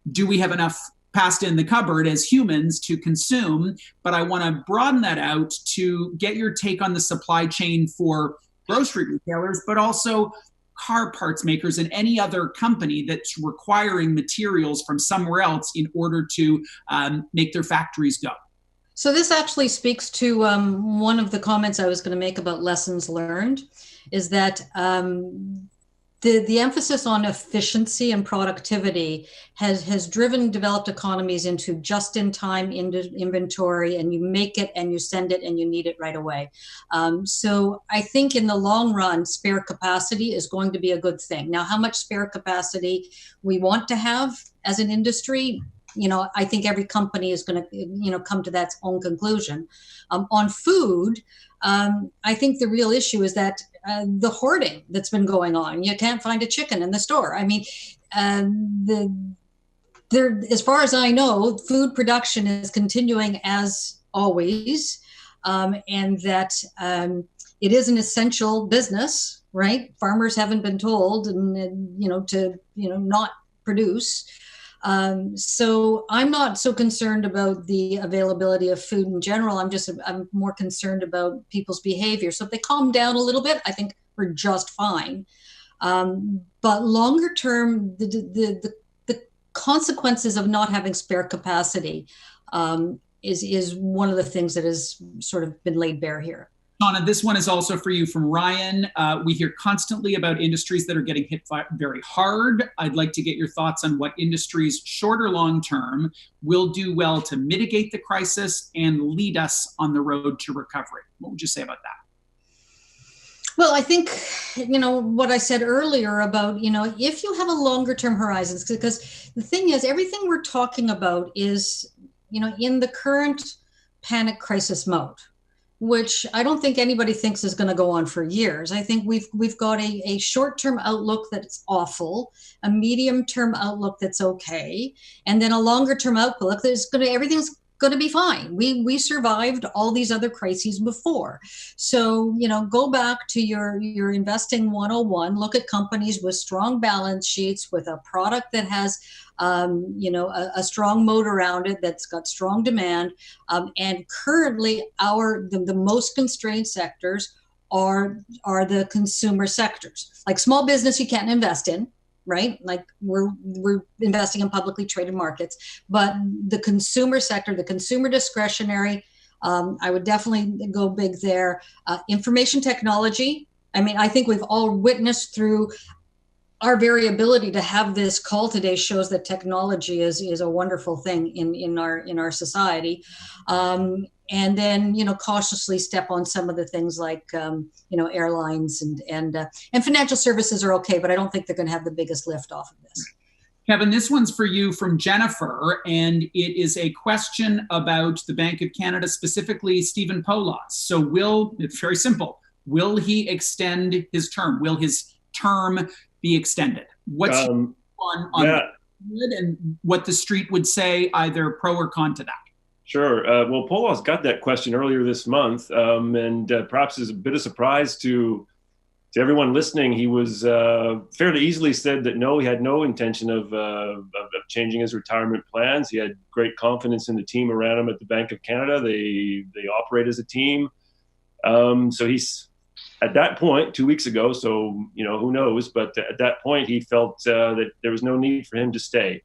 do we have enough pasta in the cupboard as humans to consume, but I want to broaden that out to get your take on the supply chain for grocery retailers, but also car parts makers and any other company that's requiring materials from somewhere else in order to make their factories go. So this actually speaks to one of the comments I was going to make about lessons learned, is that the emphasis on efficiency and productivity has driven developed economies into just-in-time inventory, and you make it and you send it and you need it right away. So I think in the long run, spare capacity is going to be a good thing. Now, how much spare capacity we want to have as an industry, I think every company is going to, come to that own conclusion. On food, I think the real issue is that the hoarding that's been going on. You can't find a chicken in the store. I mean, as far as I know, food production is continuing as always, and that it is an essential business, right? Farmers haven't been told, to not produce. So I'm not so concerned about the availability of food in general. I'm more concerned about people's behavior. So if they calm down a little bit, I think we're just fine. But longer term, the consequences of not having spare capacity is one of the things that has sort of been laid bare here. Shauna, this one is also for you from Ryan. We hear constantly about industries that are getting hit very hard. I'd like to get your thoughts on what industries, short or long term, will do well to mitigate the crisis and lead us on the road to recovery. What would you say about that? Well, I think, what I said earlier about, if you have a longer term horizons, because the thing is, everything we're talking about is, in the current panic crisis mode, which I don't think anybody thinks is going to go on for years. I think we've got a short-term outlook that's awful, a medium-term outlook that's okay, and then a longer-term outlook that's everything's going to be fine. We survived all these other crises before. So, go back to your investing 101, look at companies with strong balance sheets, with a product that has a strong moat around it, that's got strong demand. And currently the most constrained sectors are the consumer sectors. Like small business, you can't invest in, right? Like we're investing in publicly traded markets, but the consumer sector, the consumer discretionary, I would definitely go big there. Information technology. I mean, I think we've all witnessed through our very ability to have this call today shows that technology is a wonderful thing in our society. And then, cautiously step on some of the things like, airlines and financial services are okay, but I don't think they're going to have the biggest lift off of this. Kevin, this one's for you from Jennifer, and it is a question about the Bank of Canada, specifically Stephen Poloz. So it's very simple, will he extend his term? Will his term be extended? What's on that, and what the street would say, either pro or con to that? Sure. Well, Poloz got that question earlier this month, and perhaps as a bit of surprise to everyone listening, he was fairly easily said that no, he had no intention of changing his retirement plans. He had great confidence in the team around him at the Bank of Canada. They operate as a team. So he's at that point 2 weeks ago. So who knows? But at that point, he felt that there was no need for him to stay.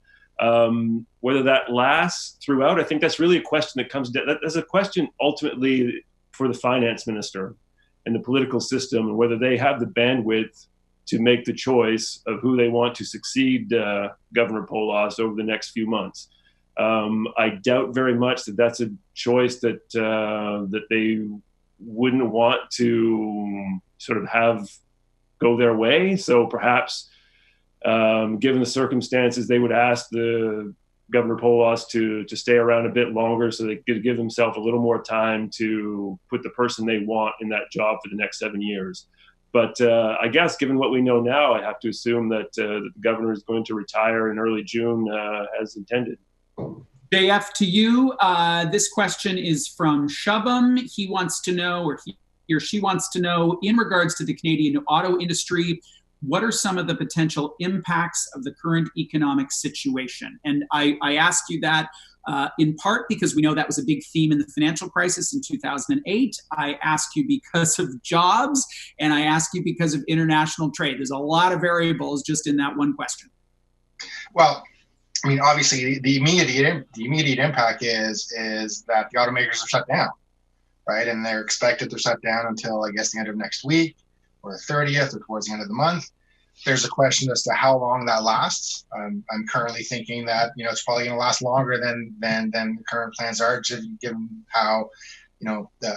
Whether that lasts throughout, I think that's really a question that comes down. That's a question ultimately for the finance minister and the political system, and whether they have the bandwidth to make the choice of who they want to succeed Governor Poloz over the next few months. I doubt very much that that's a choice that they wouldn't want to sort of have go their way. So perhaps, given the circumstances, they would ask the Governor Poloz to stay around a bit longer so they could give themselves a little more time to put the person they want in that job for the next 7 years. But I guess given what we know now, I have to assume that the governor is going to retire in early June as intended. JF, to you, this question is from Shubham. He wants to know, or he or she wants to know, in regards to the Canadian auto industry, what are some of the potential impacts of the current economic situation? And I ask you that in part because we know that was a big theme in the financial crisis in 2008. I ask you because of jobs, and I ask you because of international trade. There's a lot of variables just in that one question. Well, I mean, obviously, the immediate impact is that the automakers are shut down, right? And they're expected to shut down until, I guess, the end of next week or the 30th or towards the end of the month. There's a question as to how long that lasts. I'm currently thinking that, it's probably going to last longer than the current plans are, given how,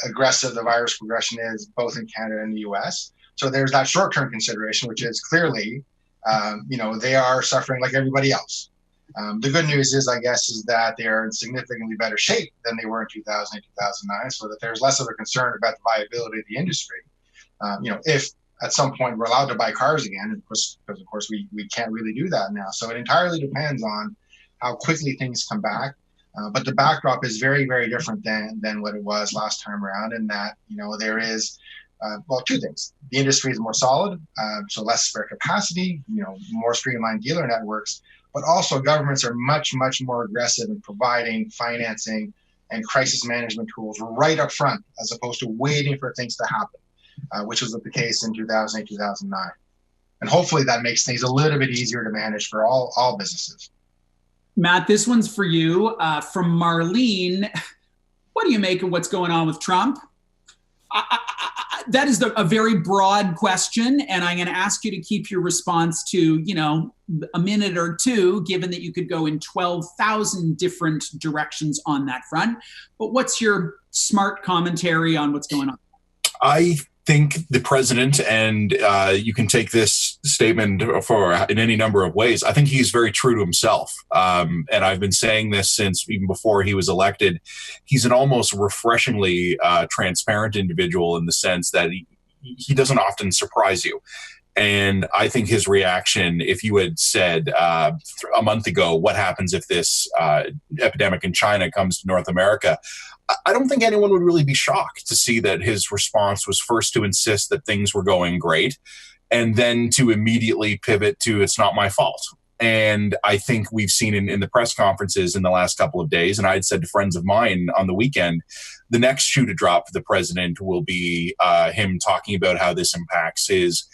aggressive the virus progression is both in Canada and the US. So there's that short-term consideration, which is clearly, they are suffering like everybody else. The good news is, I guess, is that they are in significantly better shape than they were in 2008, 2009, so that there's less of a concern about the viability of the industry. If at some point we're allowed to buy cars again, because of course we can't really do that now. So it entirely depends on how quickly things come back. But the backdrop is very, very different than what it was last time around, in that, there is, two things. The industry is more solid, so less spare capacity, more streamlined dealer networks, but also governments are much, much more aggressive in providing financing and crisis management tools right up front, as opposed to waiting for things to happen, which was the case in 2008, 2009. And hopefully that makes things a little bit easier to manage for all businesses. Matt, this one's for you. From Marlene, what do you make of what's going on with Trump? That is a very broad question, and I'm going to ask you to keep your response to, a minute or two, given that you could go in 12,000 different directions on that front. But what's your smart commentary on what's going on? I think the president, and you can take this statement in any number of ways, I think he's very true to himself. And I've been saying this since even before he was elected. He's an almost refreshingly transparent individual in the sense that he doesn't often surprise you. And I think his reaction, if you had said a month ago, what happens if this epidemic in China comes to North America, I don't think anyone would really be shocked to see that his response was first to insist that things were going great, and then to immediately pivot to it's not my fault. And I think we've seen in the press conferences in the last couple of days, and I had said to friends of mine on the weekend, the next shoe to drop for the president will be him talking about how this impacts his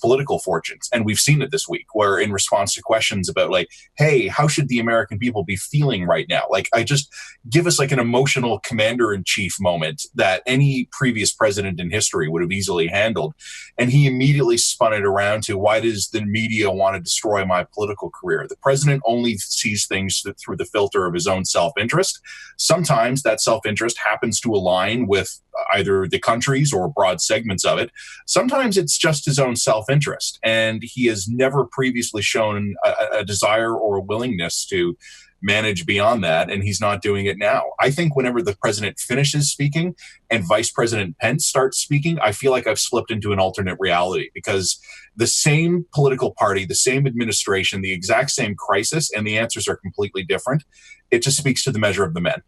political fortunes. And we've seen it this week, where in response to questions about hey, how should the American people be feeling right now? I just give us an emotional commander-in-chief moment that any previous president in history would have easily handled. And he immediately spun it around to, why does the media want to destroy my political career? The president only sees things through the filter of his own self-interest. Sometimes that self-interest happens to align with either the country's or broad segments of it. Sometimes it's just his own self-interest, and he has never previously shown a desire or a willingness to manage beyond that, and he's not doing it now. I think whenever the president finishes speaking and Vice President Pence starts speaking, I feel like I've slipped into an alternate reality, because the same political party, the same administration, the exact same crisis, and the answers are completely different. It just speaks to the measure of the men.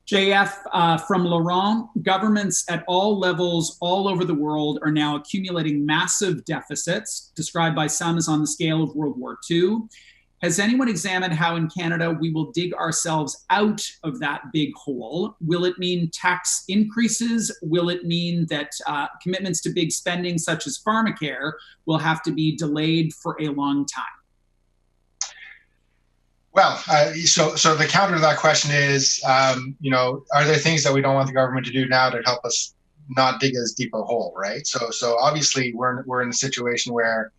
JF, from Laurent, governments at all levels all over the world are now accumulating massive deficits, described by some as on the scale of World War II. Has anyone examined how in Canada we will dig ourselves out of that big hole? Will it mean tax increases? Will it mean that commitments to big spending such as pharmacare will have to be delayed for a long time? Well, so the counter to that question is, are there things that we don't want the government to do now to help us not dig as deep a hole, right? So obviously we're in a situation where,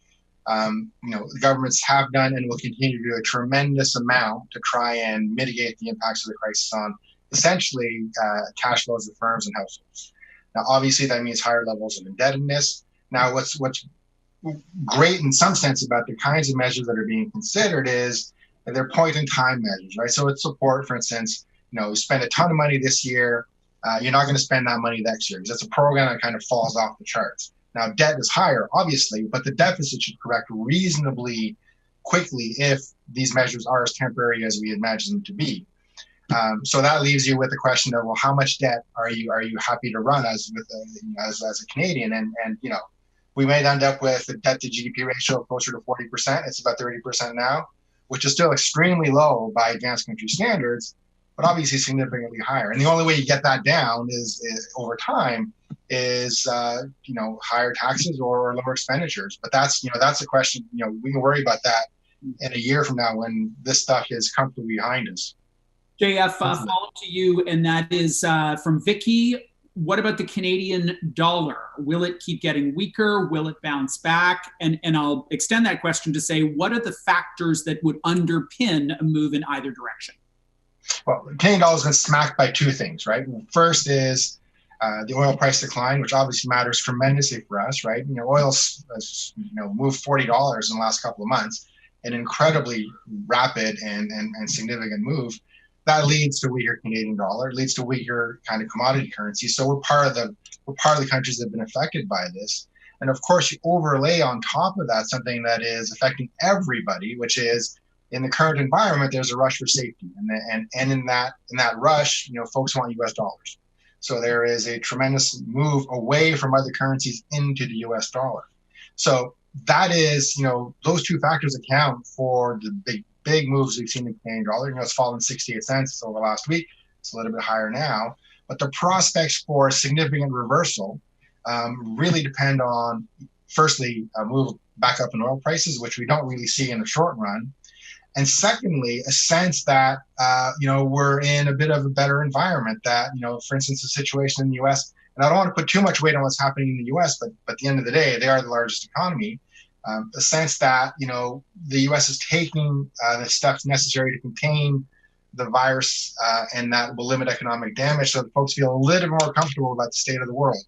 the governments have done and will continue to do a tremendous amount to try and mitigate the impacts of the crisis on essentially cash flows of firms and households. Now, obviously that means higher levels of indebtedness. Now, what's great in some sense about the kinds of measures that are being considered is that they're point-in-time measures, right? So it's support, for instance, spend a ton of money this year, you're not going to spend that money next year, because that's a program that kind of falls off the charts. Now, debt is higher, obviously, but the deficit should correct reasonably quickly if these measures are as temporary as we imagine them to be. So that leaves you with the question of, well, how much debt are you happy to run as a Canadian? And we may end up with a debt to GDP ratio closer to 40%. It's about 30% now, which is still extremely low by advanced country standards, but obviously significantly higher. And the only way you get that down is over time is higher taxes or lower expenditures. But that's a question. We can worry about that in a year from now when this stuff is comfortably behind us. JF, follow to you, and that is from Vicky. What about the Canadian dollar? Will it keep getting weaker? Will it bounce back? And I'll extend that question to say, what are the factors that would underpin a move in either direction? Well, the Canadian dollar has been smacked by two things, right? First is the oil price decline, which obviously matters tremendously for us, right? Oil's moved $40 in the last couple of months, an incredibly rapid and significant move. That leads to weaker Canadian dollar. It leads to weaker kind of commodity currency. So we're part of the countries that have been affected by this. And of course, you overlay on top of that something that is affecting everybody, which is in the current environment, there's a rush for safety, and in that rush, folks want U.S. dollars. So there is a tremendous move away from other currencies into the U.S. dollar. So that is, those two factors account for the big moves we've seen in the Canadian dollar. It's fallen 68 cents over last week. It's a little bit higher now. But the prospects for a significant reversal really depend on, firstly, a move back up in oil prices, which we don't really see in the short run. And secondly, a sense that, we're in a bit of a better environment that, for instance, the situation in the U.S., and I don't want to put too much weight on what's happening in the U.S., but at the end of the day, they are the largest economy. The sense that, the U.S. is taking the steps necessary to contain the virus and that will limit economic damage so that folks feel a little more comfortable about the state of the world.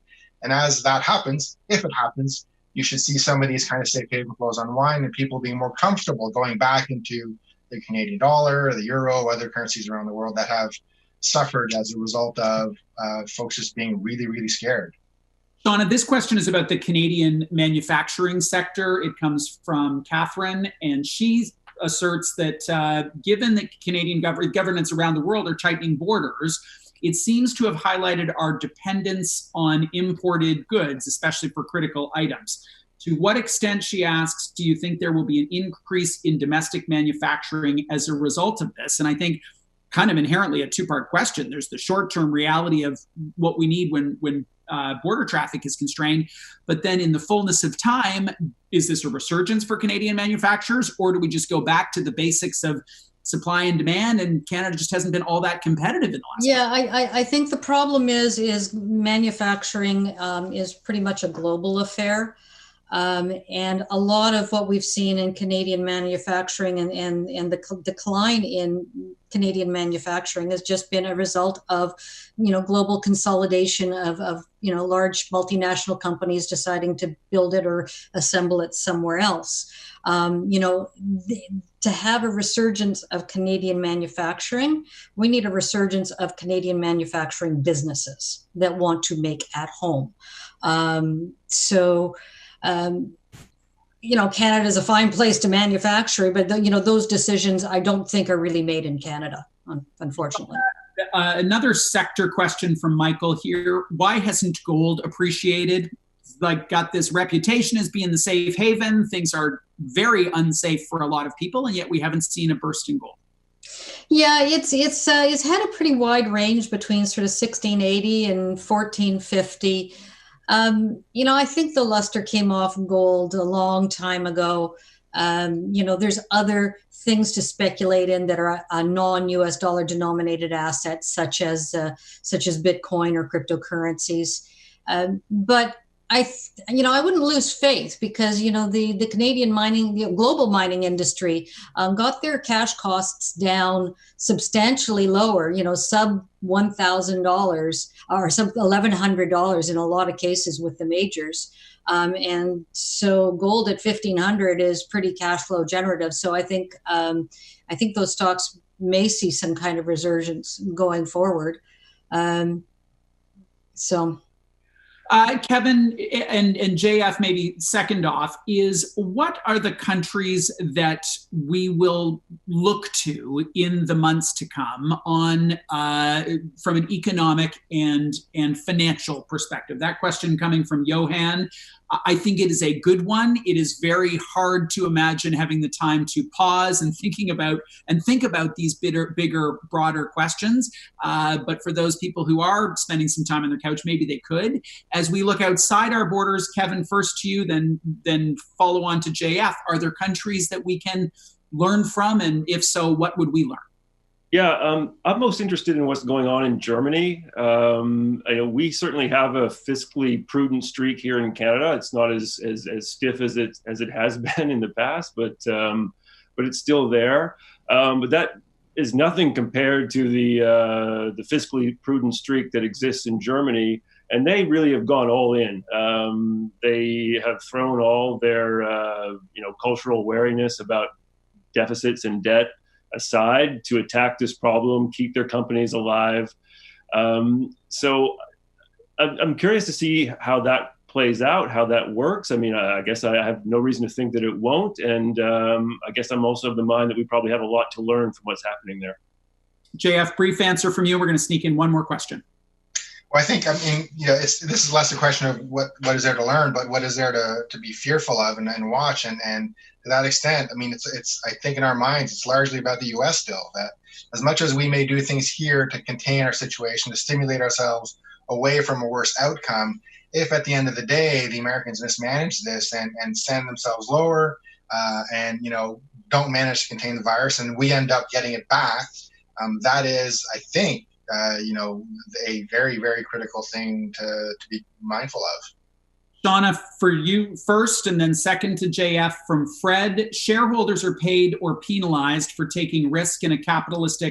And as that happens, if it happens, you should see some of these kind of safe haven flows unwind and people being more comfortable going back into the Canadian dollar, the euro, other currencies around the world that have suffered as a result of folks just being really, really scared. Shauna, this question is about the Canadian manufacturing sector. It comes from Catherine, and she asserts that given that Canadian governments around the world are tightening borders, it seems to have highlighted our dependence on imported goods, especially for critical items. To what extent, she asks, do you think there will be an increase in domestic manufacturing as a result of this? And I think kind of inherently a two-part question. There's the short-term reality of what we need when border traffic is constrained. But then in the fullness of time, is this a resurgence for Canadian manufacturers, or do we just go back to the basics of supply and demand, and Canada just hasn't been all that competitive in the last I think the problem is manufacturing is pretty much a global affair. And a lot of what we've seen in Canadian manufacturing and the decline in Canadian manufacturing has just been a result of, global consolidation of large multinational companies deciding to build it or assemble it somewhere else. To have a resurgence of Canadian manufacturing, we need a resurgence of Canadian manufacturing businesses that want to make at home. Canada is a fine place to manufacture, but those decisions I don't think are really made in Canada, unfortunately. Another sector question from Michael here. Why hasn't gold appreciated? Got this reputation as being the safe haven. Things are very unsafe for a lot of people, and yet we haven't seen a burst in gold. Yeah, it's had a pretty wide range between sort of 1680 and 1450. I think the luster came off gold a long time ago. There's other things to speculate in that are non-US dollar denominated assets, such as Bitcoin or cryptocurrencies. But I wouldn't lose faith because, the Canadian mining, the global mining industry got their cash costs down substantially lower, sub $1,000 or sub $1,100 in a lot of cases with the majors. And so gold at 1,500 is pretty cash flow generative. So I think those stocks may see some kind of resurgence going forward. Kevin and JF, maybe second off, is what are the countries that we will look to in the months to come on from an economic and financial perspective? That question coming from Johan. I think it is a good one. It is very hard to imagine having the time to pause and think about these bigger, broader questions. But for those people who are spending some time on their couch, maybe they could. As we look outside our borders, Kevin, first to you, then follow on to JF. Are there countries that we can learn from? And if so, what would we learn? Yeah, I'm most interested in what's going on in Germany. We certainly have a fiscally prudent streak here in Canada. It's not as stiff as it has been in the past, but it's still there. But that is nothing compared to the fiscally prudent streak that exists in Germany, and they really have gone all in. They have thrown all their cultural wariness about deficits and debt aside to attack this problem, keep their companies alive. So I'm curious to see how that plays out, how that works. I mean, I guess I have no reason to think that it won't. And I guess I'm also of the mind that we probably have a lot to learn from what's happening there. JF, brief answer from you. We're going to sneak in one more question. Well, I think, this is less a question of what is there to learn, but what is there to be fearful of and watch. And to that extent, I mean, it's I think in our minds, it's largely about the U.S. still, that as much as we may do things here to contain our situation, to stimulate ourselves away from a worse outcome, if at the end of the day, the Americans mismanage this and send themselves lower and don't manage to contain the virus and we end up getting it back, that is, I think, a very, very critical thing to be mindful of. Shauna, for you first, and then second to JF from Fred. Shareholders are paid or penalized for taking risk in a capitalist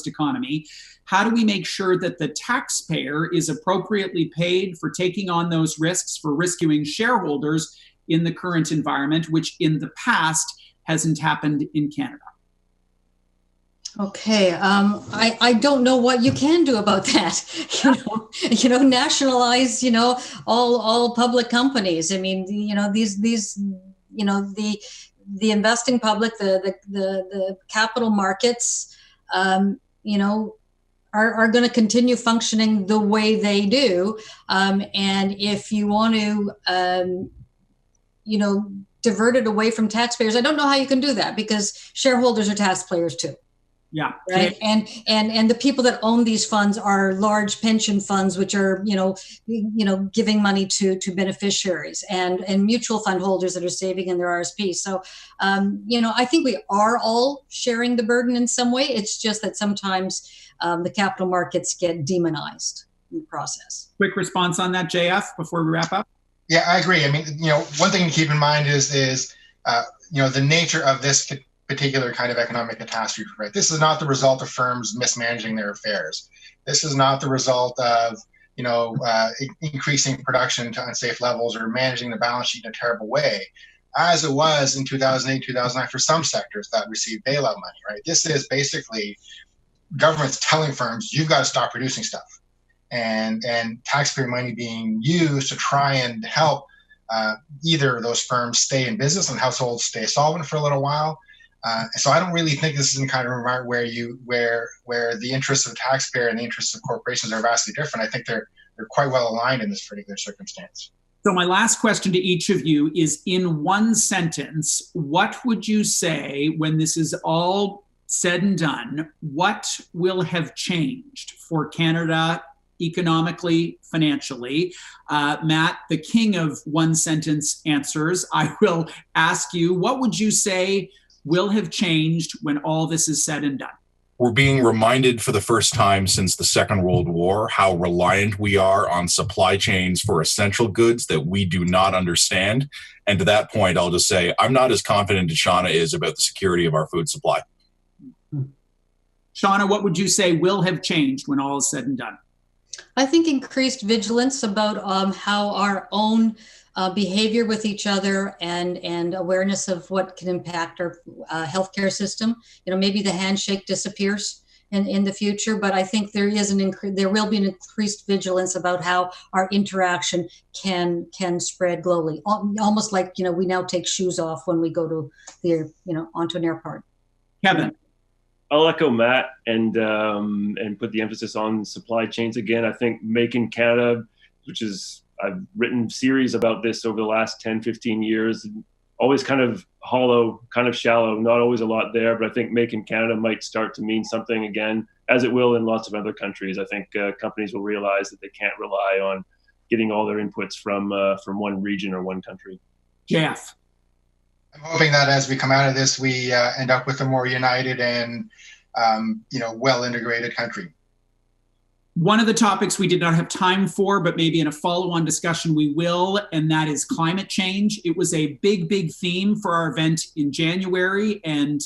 economy. How do we make sure that the taxpayer is appropriately paid for taking on those risks, for rescuing shareholders in the current environment, which in the past hasn't happened in Canada? Okay, I don't know what you can do about that. Nationalize, all public companies. I mean, these, the investing public, the capital markets, are going to continue functioning the way they do. And if you want to, divert it away from taxpayers, I don't know how you can do that because shareholders are taxpayers too. Yeah. Right. And the people that own these funds are large pension funds, which are, giving money to beneficiaries and mutual fund holders that are saving in their RSP. So, I think we are all sharing the burden in some way. It's just that sometimes the capital markets get demonized in the process. Quick response on that, JF, before we wrap up. Yeah, I agree. I mean, one thing to keep in mind is the nature of this particular kind of economic catastrophe, right? This is not the result of firms mismanaging their affairs. This is not the result of, increasing production to unsafe levels or managing the balance sheet in a terrible way, as it was in 2008, 2009 for some sectors that received bailout money, right? This is basically governments telling firms, you've got to stop producing stuff. And taxpayer money being used to try and help either those firms stay in business and households stay solvent for a little while. So I don't really think this is the kind of environment where the interests of the taxpayer and the interests of corporations are vastly different. I think they're quite well aligned in this particular circumstance. So my last question to each of you is, in one sentence, what would you say when this is all said and done, what will have changed for Canada economically, financially? Matt, the king of one sentence answers, I will ask you, what would you say will have changed when all this is said and done? We're being reminded for the first time since the Second World War how reliant we are on supply chains for essential goods that we do not understand. And to that point, I'll just say, I'm not as confident as Shauna is about the security of our food supply. Shauna, what would you say will have changed when all is said and done? I think increased vigilance about how our own behavior with each other and awareness of what can impact our healthcare system. Maybe the handshake disappears in the future, but I think there will be an increased vigilance about how our interaction can spread globally. Almost like we now take shoes off when we go to onto an airport. Kevin. I'll echo Matt and put the emphasis on supply chains again. I think Make in Canada, which is I've written series about this over the last 10, 15 years. Always kind of hollow, kind of shallow, not always a lot there, but I think Make in Canada might start to mean something again, as it will in lots of other countries. I think companies will realize that they can't rely on getting all their inputs from one region or one country. Jeff. I'm hoping that as we come out of this, we end up with a more united and well-integrated country. One of the topics we did not have time for, but maybe in a follow-on discussion we will, and that is climate change. It was a big, big theme for our event in January, and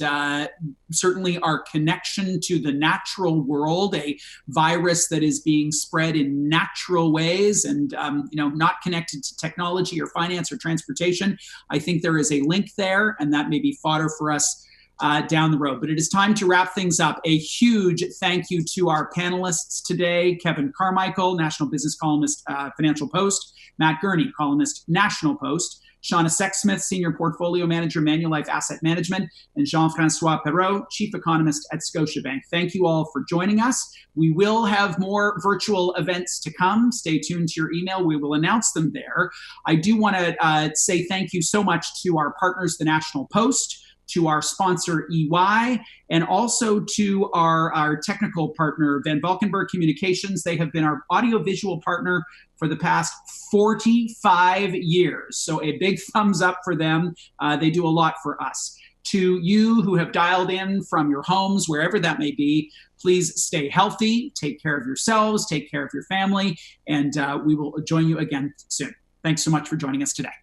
certainly our connection to the natural world, a virus that is being spread in natural ways and not connected to technology or finance or transportation. I think there is a link there, and that may be fodder for us down the road. But it is time to wrap things up. A huge thank you to our panelists today: Kevin Carmichael, national business columnist, Financial Post; Matt Gurney, columnist, National Post; Shauna Sexsmith, senior portfolio manager, Manulife Asset Management; and Jean-François Perrault, chief economist at Scotiabank. Thank you all for joining us. We will have more virtual events to come. Stay tuned to your email. We will announce them there. I do want to say thank you so much to our partners, the National Post, to our sponsor EY, and also to our technical partner, Van Valkenburg Communications. They have been our audiovisual partner for the past 45 years. So a big thumbs up for them. They do a lot for us. To you who have dialed in from your homes, wherever that may be, please stay healthy, take care of yourselves, take care of your family, and we will join you again soon. Thanks so much for joining us today.